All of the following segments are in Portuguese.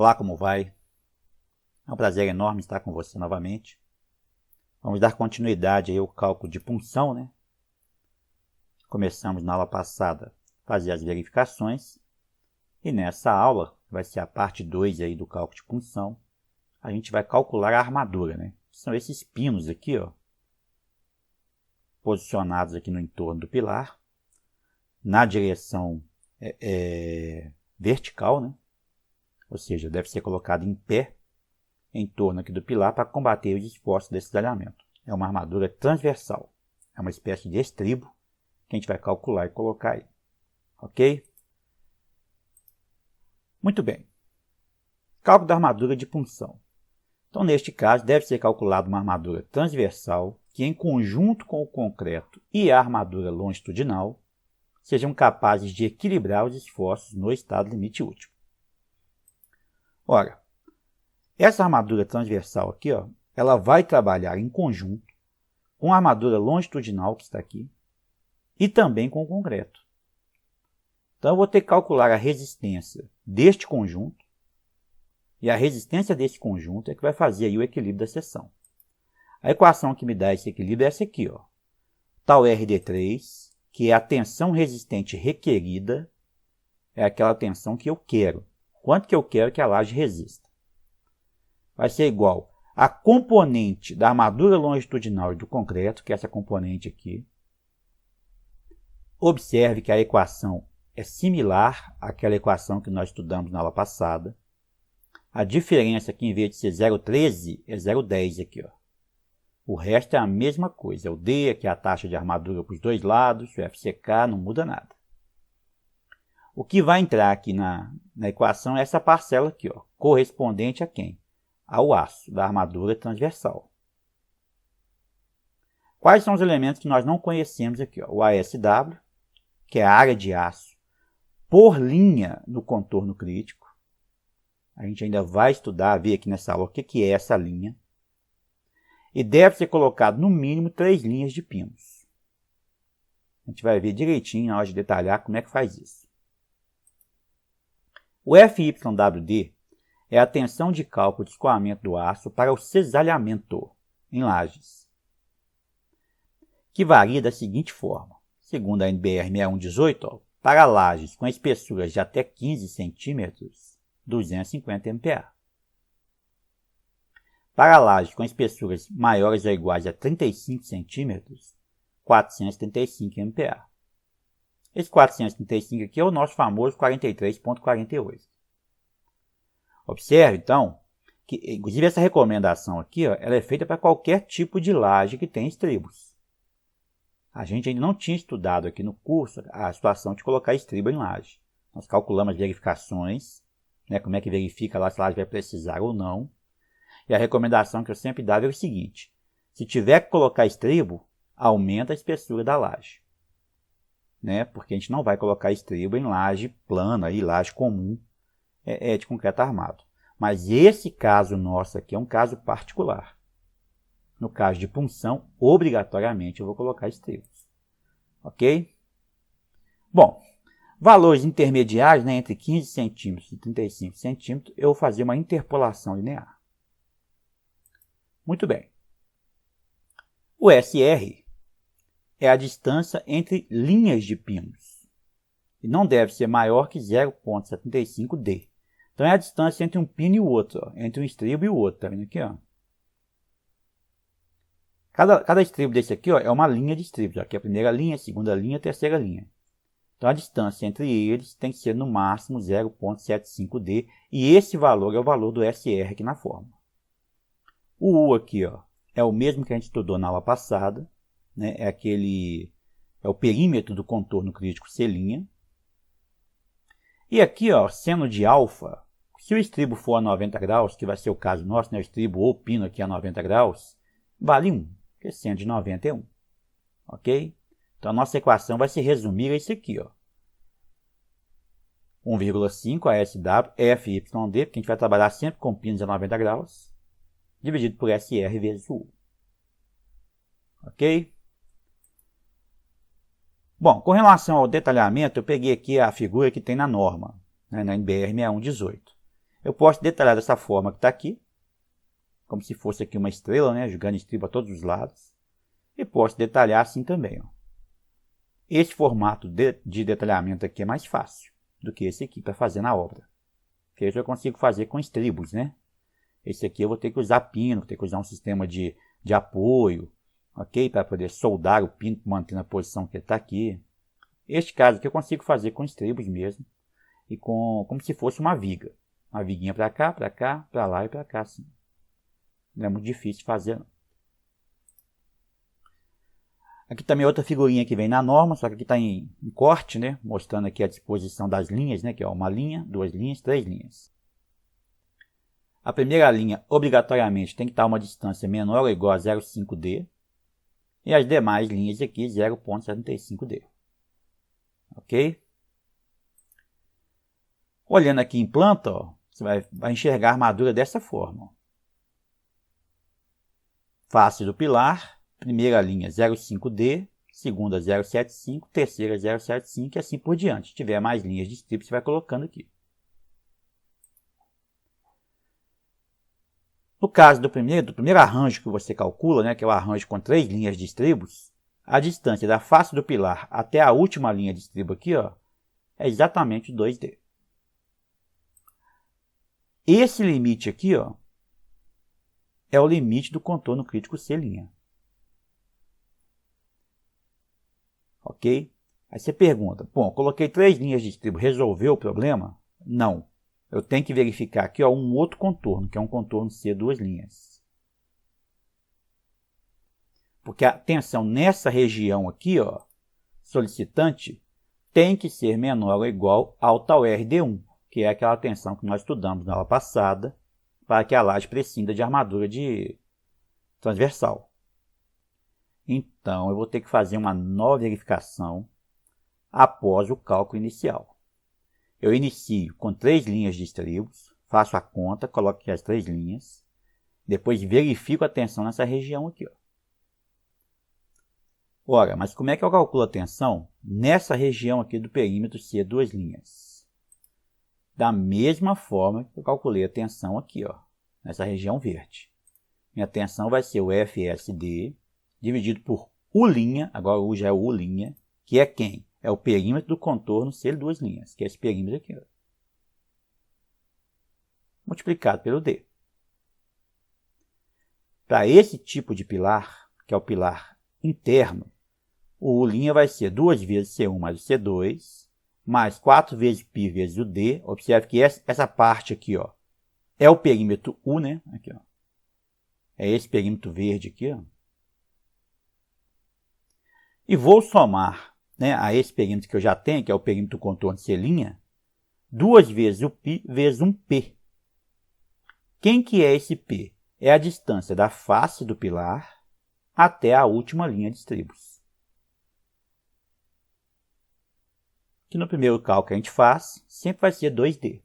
Olá, como vai? É um prazer enorme estar com você novamente. Vamos dar continuidade aí ao cálculo de punção, né? Começamos na aula passada a fazer as verificações e nessa aula, que vai ser a parte 2 aí do cálculo de punção, a gente vai calcular a armadura, né? São esses pinos aqui, ó, posicionados aqui no entorno do pilar, na direção vertical, né? Ou seja, deve ser colocado em pé em torno aqui do pilar para combater os esforços desse desalhamento. É uma armadura transversal. É uma espécie de estribo que a gente vai calcular e colocar aí. Ok? Muito bem. Cálculo da armadura de punção. Então, neste caso, deve ser calculada uma armadura transversal que, em conjunto com o concreto e a armadura longitudinal, sejam capazes de equilibrar os esforços no estado limite último. Ora, essa armadura transversal aqui, ó, ela vai trabalhar em conjunto com a armadura longitudinal que está aqui e também com o concreto. Então, eu vou ter que calcular a resistência deste conjunto e a resistência desse conjunto é que vai fazer aí o equilíbrio da seção. A equação que me dá esse equilíbrio é essa aqui, ó. Tal RD3, que é a tensão resistente requerida, é aquela tensão que eu quero. Quanto que eu quero que a laje resista? Vai ser igual a componente da armadura longitudinal e do concreto, que é essa componente aqui. Observe que a equação é similar àquela equação que nós estudamos na aula passada. A diferença aqui, em vez de ser 0,13, é 0,10 aqui, ó. O resto é a mesma coisa. É o D, que é a taxa de armadura para os dois lados, o FCK, não muda nada. O que vai entrar aqui na equação é essa parcela aqui, ó, correspondente a quem? Ao aço da armadura transversal. Quais são os elementos que nós não conhecemos aqui? Ó? O ASW, que é a área de aço por linha no contorno crítico. A gente ainda vai estudar, ver aqui nessa aula o que é essa linha. E deve ser colocado no mínimo 3 linhas de pinos. A gente vai ver direitinho na hora de detalhar como é que faz isso. O FYWD é a tensão de cálculo de escoamento do aço para o cisalhamento em lajes, que varia da seguinte forma. Segundo a NBR 6118, ó, para lajes com espessuras de até 15 cm, 250 MPa. Para lajes com espessuras maiores ou iguais a 35 cm, 435 MPa. Esse 435 aqui é o nosso famoso 43,48. Observe, então, que inclusive essa recomendação aqui, ó, ela é feita para qualquer tipo de laje que tenha estribos. A gente ainda não tinha estudado aqui no curso a situação de colocar estribo em laje. Nós calculamos as verificações, né, como é que verifica lá se a laje vai precisar ou não. E a recomendação que eu sempre dava é o seguinte: se tiver que colocar estribo, aumenta a espessura da laje. Né? Porque a gente não vai colocar estribo em laje plana, aí, laje comum de concreto armado. Mas esse caso nosso aqui é um caso particular. No caso de punção, obrigatoriamente eu vou colocar estribos. Ok? Bom, valores intermediários, né, entre 15 centímetros e 35 centímetros, eu vou fazer uma interpolação linear. Muito bem. O SR é a distância entre linhas de pinos. E não deve ser maior que 0,75D. Então, é a distância entre um pino e o outro, ó, entre um estribo e o outro. Tá vendo aqui? Ó? Cada estribo desse aqui, ó, é uma linha de estribos. Aqui é a primeira linha, a segunda linha, a terceira linha. Então, a distância entre eles tem que ser no máximo 0,75D. E esse valor é o valor do SR aqui na fórmula. O U aqui, ó, é o mesmo que a gente estudou na aula passada. Né? É o perímetro do contorno crítico C'. E aqui, ó, seno de alfa, se o estribo for a 90 graus, que vai ser o caso nosso, né? O estribo ou pino aqui a 90 graus, vale 1, porque seno de 90 é 1. Ok? Então, a nossa equação vai se resumir a isso aqui, ó. 1,5 ASW, FYD, porque a gente vai trabalhar sempre com pinos a 90 graus, dividido por SR vezes o U. Ok? Bom, com relação ao detalhamento, eu peguei aqui a figura que tem na norma, né, na NBR 6118. Eu posso detalhar dessa forma que está aqui, como se fosse aqui uma estrela, né, jogando estrela para todos os lados. E posso detalhar assim também. Ó. Esse formato de detalhamento aqui é mais fácil do que esse aqui para fazer na obra. Porque esse eu consigo fazer com estribos, né? Esse aqui eu vou ter que usar pino, vou ter que usar um sistema de apoio, ok? Para poder soldar o pino, mantendo a posição que ele está aqui. Este caso aqui eu consigo fazer com estribos mesmo, e como se fosse uma viga. Uma viguinha para cá, para lá e para cá, assim. Não é muito difícil de fazer, não. Aqui também outra figurinha que vem na norma, só que aqui está em corte, né? Mostrando aqui a disposição das linhas, né? Que é uma linha, 2 linhas, 3 linhas. A primeira linha, obrigatoriamente, tem que estar a uma distância menor ou igual a 0,5D. E as demais linhas aqui, 0,75D. Ok? Olhando aqui em planta, ó, você vai enxergar a armadura dessa forma. Ó. Face do pilar, primeira linha 0,5D, segunda 0,75, terceira 0,75 e assim por diante. Se tiver mais linhas de estribo, você vai colocando aqui. No caso do primeiro arranjo que você calcula, né, que é o arranjo com 3 linhas de estribos, a distância da face do pilar até a última linha de estribo aqui, ó, é exatamente 2D. Esse limite aqui, ó, é o limite do contorno crítico C'. Ok? Aí você pergunta, bom, coloquei 3 linhas de estribo, resolveu o problema? Não. Eu tenho que verificar aqui, ó, um outro contorno, que é um contorno C 2 linhas. Porque a tensão nessa região aqui, ó, solicitante, tem que ser menor ou igual ao tau RD1, que é aquela tensão que nós estudamos na aula passada, para que a laje prescinda de armadura de transversal. Então, eu vou ter que fazer uma nova verificação após o cálculo inicial. Eu inicio com 3 linhas de estribos, faço a conta, coloco aqui as 3 linhas, depois verifico a tensão nessa região aqui. Ó. Ora, mas como é que eu calculo a tensão nessa região aqui do perímetro C 2 linhas? Da mesma forma que eu calculei a tensão aqui, ó, nessa região verde. Minha tensão vai ser o FSD dividido por U', agora U já é o U', que é quem? É o perímetro do contorno C 2 linhas, que é esse perímetro aqui. Ó. Multiplicado pelo D. Para esse tipo de pilar, que é o pilar interno, o U' vai ser 2 vezes C1 mais o C2, mais 4 vezes π vezes o D. Observe que essa parte aqui, ó, é o perímetro U, né? Aqui, ó. É esse perímetro verde aqui, ó. E vou somar, né, a esse perímetro que eu já tenho, que é o perímetro do contorno C', 2 vezes o π vezes um P. Quem que é esse P? É a distância da face do pilar até a última linha de estribos. Que no primeiro cálculo que a gente faz, sempre vai ser 2D.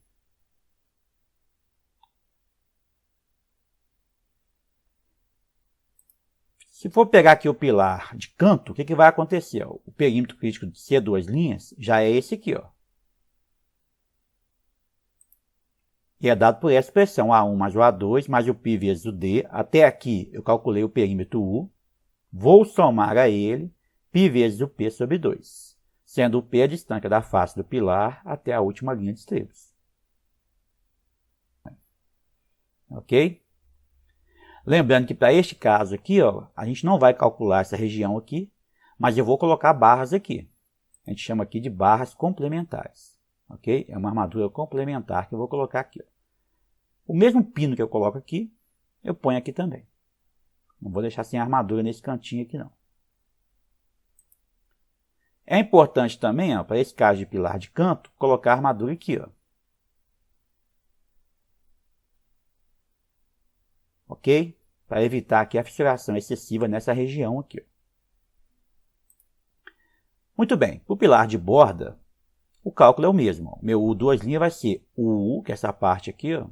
Se for pegar aqui o pilar de canto, o que vai acontecer? O perímetro crítico de C 2 linhas já é esse aqui, ó. E é dado por essa expressão, A1 mais o A2 mais o π vezes o D. Até aqui eu calculei o perímetro U. Vou somar a ele π vezes o P sobre 2. Sendo o P a distância da face do pilar até a última linha de estribos. Ok? Lembrando que para este caso aqui, ó, a gente não vai calcular essa região aqui, mas eu vou colocar barras aqui. A gente chama aqui de barras complementares. Ok? É uma armadura complementar que eu vou colocar aqui. Ó. O mesmo pino que eu coloco aqui, eu ponho aqui também. Não vou deixar sem armadura nesse cantinho aqui, não. É importante também, para esse caso de pilar de canto, colocar a armadura aqui. Ó. Ok? Para evitar aqui a fissuração excessiva nessa região aqui. Ó. Muito bem, para o pilar de borda, o cálculo é o mesmo. Ó. Meu U2' vai ser o U, que é essa parte aqui, ó.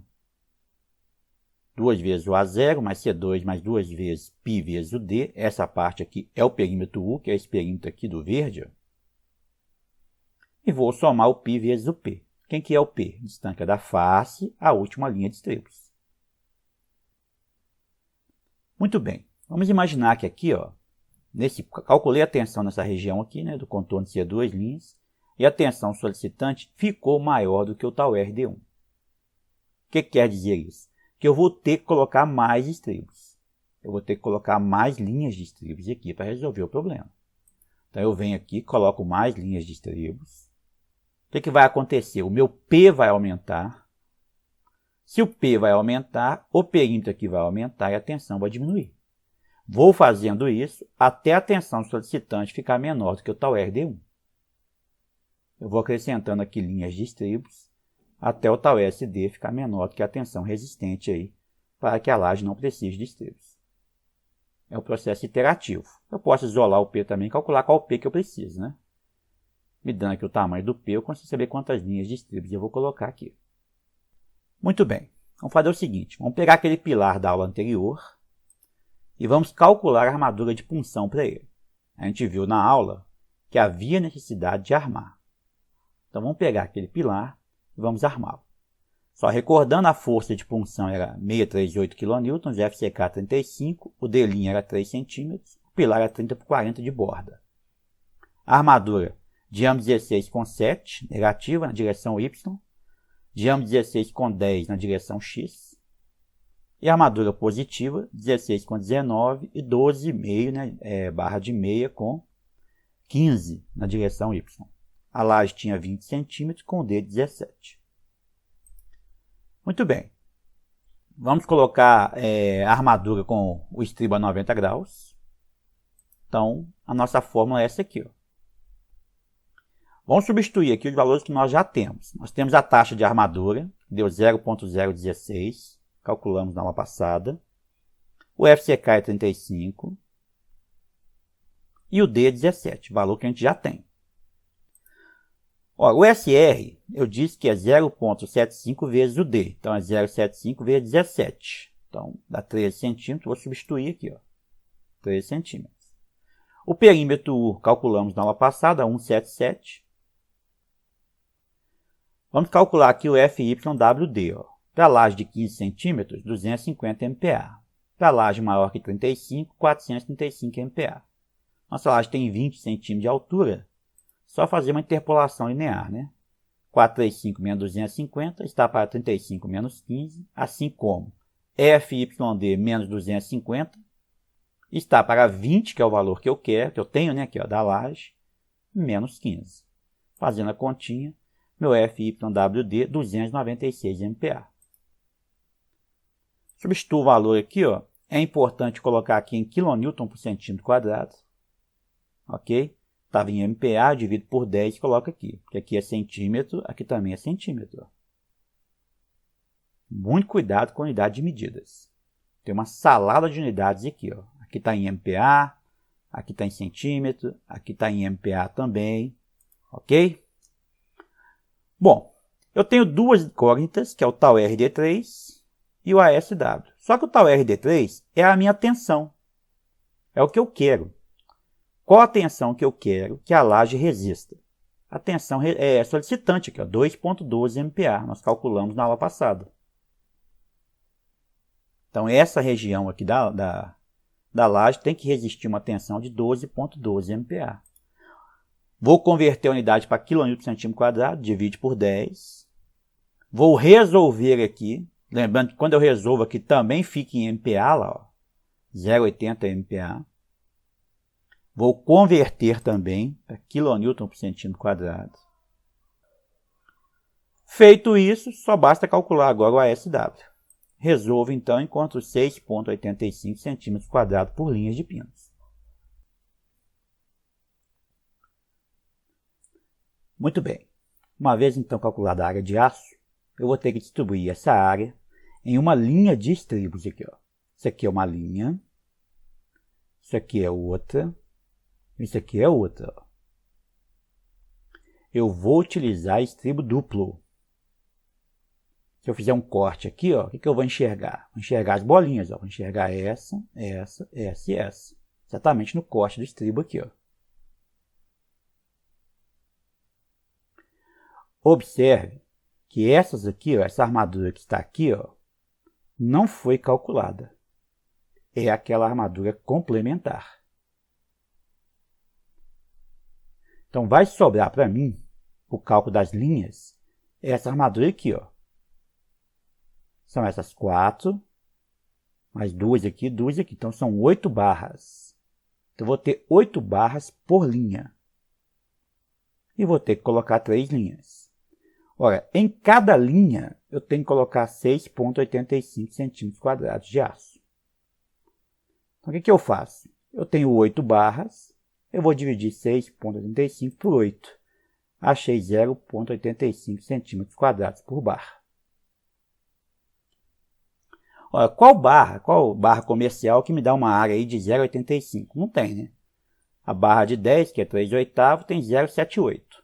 2 vezes o A0 mais C2 mais 2 vezes π vezes o D. Essa parte aqui é o perímetro U, que é esse perímetro aqui do verde. Ó. E vou somar o π vezes o P. Quem que é o P? Distância da face à última linha de estribos. Muito bem. Vamos imaginar que aqui, ó, calculei a tensão nessa região aqui, né, do contorno de ser duas linhas, e a tensão solicitante ficou maior do que o tal RD1. O que quer dizer isso? Que eu vou ter que colocar mais estribos. Eu vou ter que colocar mais linhas de estribos aqui para resolver o problema. Então eu venho aqui, coloco mais linhas de estribos. O que vai acontecer? O meu P vai aumentar. Se o P vai aumentar, o perímetro aqui vai aumentar e a tensão vai diminuir. Vou fazendo isso até a tensão solicitante ficar menor do que o tal RD1. Eu vou acrescentando aqui linhas de estribos até o tal SD ficar menor do que a tensão resistente aí, para que a laje não precise de estribos. É um processo iterativo. Eu posso isolar o P também e calcular qual P que eu preciso, né? Me dando aqui o tamanho do P, eu consigo saber quantas linhas de estribos eu vou colocar aqui. Muito bem. Vamos fazer o seguinte. Vamos pegar aquele pilar da aula anterior e vamos calcular a armadura de punção para ele. A gente viu na aula que havia necessidade de armar. Então vamos pegar aquele pilar e vamos armá-lo. Só recordando, a força de punção era 638 kN, FCK 35, o D' era 3 cm, o pilar era 30 por 40 de borda. A armadura, diâmetro 16,7, negativa na direção Y, diâmetro 16,10 na direção X, e a armadura positiva, 16,19 e 12,5, né, barra de meia com 15 na direção Y. A laje tinha 20 cm com o D 17. Muito bem. Vamos colocar a armadura com o estribo a 90 graus. Então, a nossa fórmula é essa aqui, ó. Vamos substituir aqui os valores que nós já temos. Nós temos a taxa de armadura, que deu 0,016, calculamos na aula passada. O FCK é 35 e o D é 17, valor que a gente já tem. Ora, o SR, eu disse que é 0,75 vezes o D. Então, é 0,75 vezes 17. Então, dá 13 centímetros. Vou substituir aqui, ó, 13 centímetros. O perímetro U, calculamos na aula passada, 177. Vamos calcular aqui o FYWD. Para a laje de 15 centímetros, 250 MPa. Para a laje maior que 35, 435 MPa. Nossa laje tem 20 centímetros de altura. Só fazer uma interpolação linear, né? 435 menos 250 está para 35 menos 15, assim como FYD menos 250 está para 20, que é o valor que eu quero, que eu tenho, né, aqui, ó, da laje, menos 15. Fazendo a continha, meu FYWD 296 MPa. Substituo o valor aqui, ó. É importante colocar aqui em kN por centímetro quadrado. Ok? Estava em MPa, divido por 10 e coloco aqui. Porque aqui é centímetro, aqui também é centímetro. Muito cuidado com a unidade de medidas. Tem uma salada de unidades aqui, ó. Aqui está em MPa, aqui está em centímetro, aqui está em MPa também. Ok? Bom, eu tenho duas incógnitas, que é o tal RD3 e o ASW. Só que o tal RD3 é a minha tensão. É o que eu quero. Qual a tensão que eu quero que a laje resista? A tensão é solicitante, aqui, 2,12 MPa. Nós calculamos na aula passada. Então, essa região aqui da laje tem que resistir uma tensão de 12,12 MPa. Vou converter a unidade para kN por centímetro quadrado, divide por 10. Vou resolver aqui. Lembrando que quando eu resolvo aqui também fica em MPa, lá, 0,80 MPa. Vou converter também para kN por centímetro quadrado. Feito isso, só basta calcular agora o ASW. Resolvo então, encontro 6,85 centímetros quadrados por linhas de pinos. Muito bem. Uma vez então calculada a área de aço, eu vou ter que distribuir essa área em uma linha de estribos aqui, ó. Isso aqui é uma linha, isso aqui é outra, isso aqui é outra. Ó. Eu vou utilizar estribo duplo. Se eu fizer um corte aqui, ó, o que eu vou enxergar? Vou enxergar as bolinhas, ó. Vou enxergar essa, essa, essa e essa. Exatamente no corte do estribo aqui, ó. Observe que essas aqui, ó, essa armadura que está aqui, ó, não foi calculada. É aquela armadura complementar. Então, vai sobrar para mim, o cálculo das linhas, essa armadura aqui, ó. São essas 4, mais 2 aqui, 2 aqui. Então, são 8 barras. Então, eu vou ter 8 barras por linha. E vou ter que colocar 3 linhas. Ora, em cada linha, eu tenho que colocar 6,85 centímetros quadrados de aço. Então, o que eu faço? Eu tenho 8 barras, eu vou dividir 6,85 por 8. Achei 0,85 centímetros quadrados por barra. Ora, qual barra comercial que me dá uma área aí de 0,85? Não tem, né? A barra de 10, que é 3/8, tem 0,78.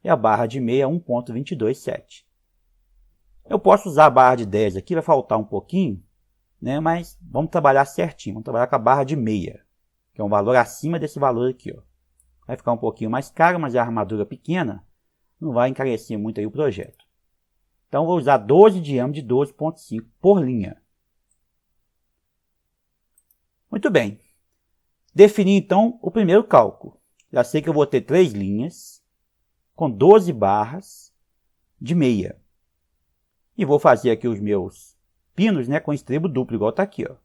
E a barra de meia, 1,227. Eu posso usar a barra de 10 aqui, vai faltar um pouquinho, né? Mas vamos trabalhar certinho. Vamos trabalhar com a barra de meia, que é um valor acima desse valor aqui, ó. Vai ficar um pouquinho mais caro, mas é a armadura pequena, não vai encarecer muito aí o projeto. Então, vou usar 12 diâmetro de 12,5 por linha. Muito bem. Defini, então, o primeiro cálculo. Já sei que eu vou ter 3 linhas com 12 barras de meia. E vou fazer aqui os meus pinos, né, com estribo duplo, igual está aqui, ó.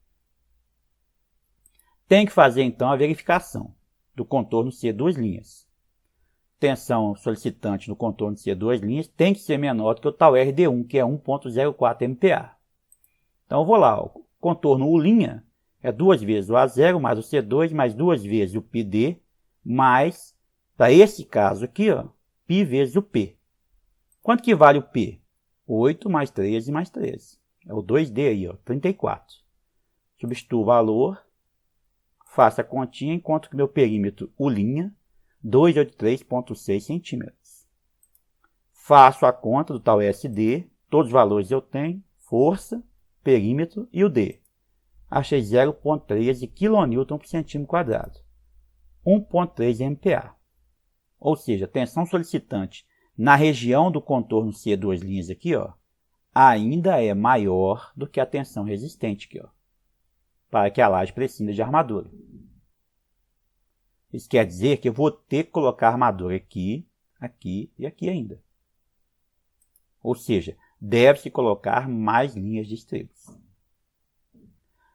Tem que fazer, então, a verificação do contorno ser 2 linhas. Tensão solicitante no contorno ser 2 linhas tem que ser menor do que o tal RD1, que é 1,04 MPa. Então, eu vou lá, ó, contorno U' é 2 vezes o A0 mais o C2 mais 2 vezes o πd, mais, para esse caso aqui, ó, π vezes o P. Quanto que vale o P? 8 mais 13 mais 13. É o 2D aí, ó, 34. Substituo o valor, faço a continha, encontro que meu perímetro U', 283,6 centímetros. Faço a conta do tal SD, todos os valores eu tenho, força, perímetro e o D. Achei 0,13 kN por centímetro quadrado. 1,3 MPa. Ou seja, a tensão solicitante na região do contorno C, 2 linhas aqui, ó, ainda é maior do que a tensão resistente aqui, ó, para que a laje prescinda de armadura. Isso quer dizer que eu vou ter que colocar armadura aqui, aqui e aqui ainda. Ou seja, deve-se colocar mais linhas de estribos.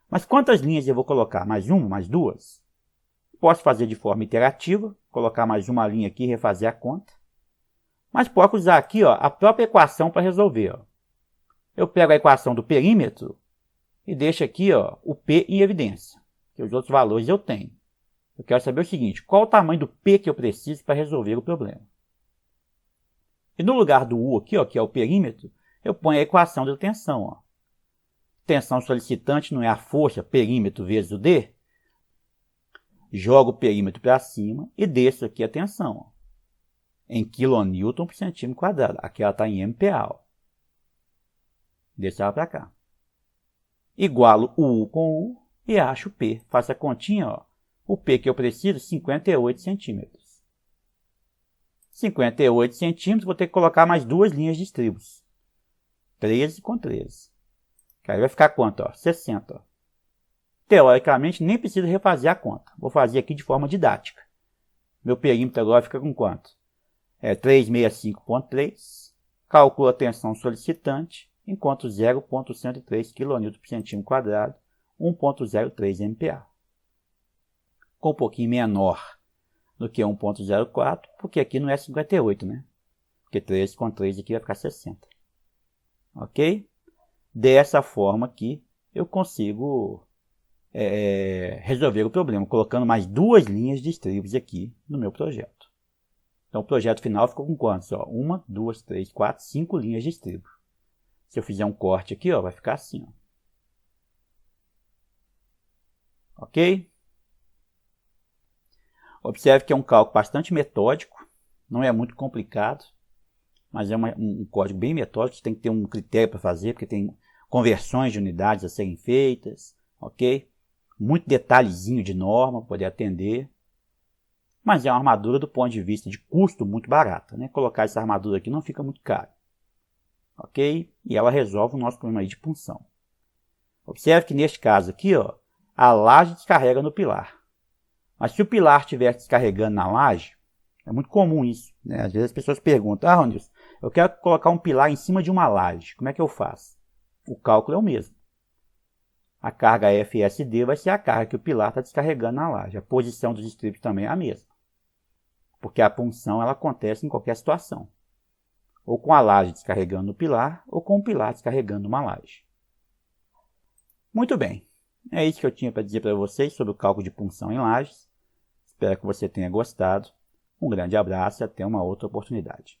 Mas quantas linhas eu vou colocar? Mais uma? Mais duas? Posso fazer de forma iterativa, colocar mais uma linha aqui e refazer a conta. Mas posso usar aqui, ó, a própria equação para resolver. Ó. Eu pego a equação do perímetro e deixo aqui, ó, o P em evidência, que os outros valores eu tenho. Eu quero saber o seguinte, qual o tamanho do P que eu preciso para resolver o problema? E no lugar do U aqui, ó, que é o perímetro, eu ponho a equação da tensão. Ó. Tensão solicitante não é a força, perímetro vezes o D? Jogo o perímetro para cima e desço aqui a tensão. Ó, em kN por centímetro quadrado. Aqui ela está em MPa. Ó. Desço ela para cá. Igualo o U com U e acho o P. Faço a continha, ó. O P que eu preciso, 58 centímetros. 58 centímetros, vou ter que colocar mais 2 linhas de estribos. 13 com 13. Aí vai ficar quanto? Ó? 60. Ó. Teoricamente, nem preciso refazer a conta. Vou fazer aqui de forma didática. Meu perímetro agora fica com quanto? É 365,3. Calculo a tensão solicitante. Encontro 0,103 kN por centímetro quadrado. 1,03 MPa. Com um pouquinho menor do que 1,04, porque aqui não é 58, né? Porque 13 com 3 aqui vai ficar 60. Ok? Dessa forma aqui, eu consigo resolver o problema, colocando mais 2 linhas de estribos aqui no meu projeto. Então, o projeto final ficou com quantos? 1, 2, 3, 4, 5 linhas de estribo. Se eu fizer um corte aqui, ó, vai ficar assim. Ó. Ok? Observe que é um cálculo bastante metódico, não é muito complicado, mas é um código bem metódico, você tem que ter um critério para fazer, porque tem conversões de unidades a serem feitas, ok? Muito detalhezinho de norma para poder atender, mas é uma armadura do ponto de vista de custo muito barata, né? Colocar essa armadura aqui não fica muito caro. ok? E ela resolve o nosso problema aí de punção. Observe que neste caso aqui, ó, a laje descarrega no pilar. Mas se o pilar estiver descarregando na laje, é muito comum isso, né? Às vezes as pessoas perguntam, Ronilson, eu quero colocar um pilar em cima de uma laje, como é que eu faço? O cálculo é o mesmo. A carga FSD vai ser a carga que o pilar está descarregando na laje. A posição dos estribos também é a mesma. Porque a punção ela acontece em qualquer situação. Ou com a laje descarregando no pilar, ou com o pilar descarregando uma laje. Muito bem. É isso que eu tinha para dizer para vocês sobre o cálculo de punção em lajes. Espero que você tenha gostado. Um grande abraço e até uma outra oportunidade.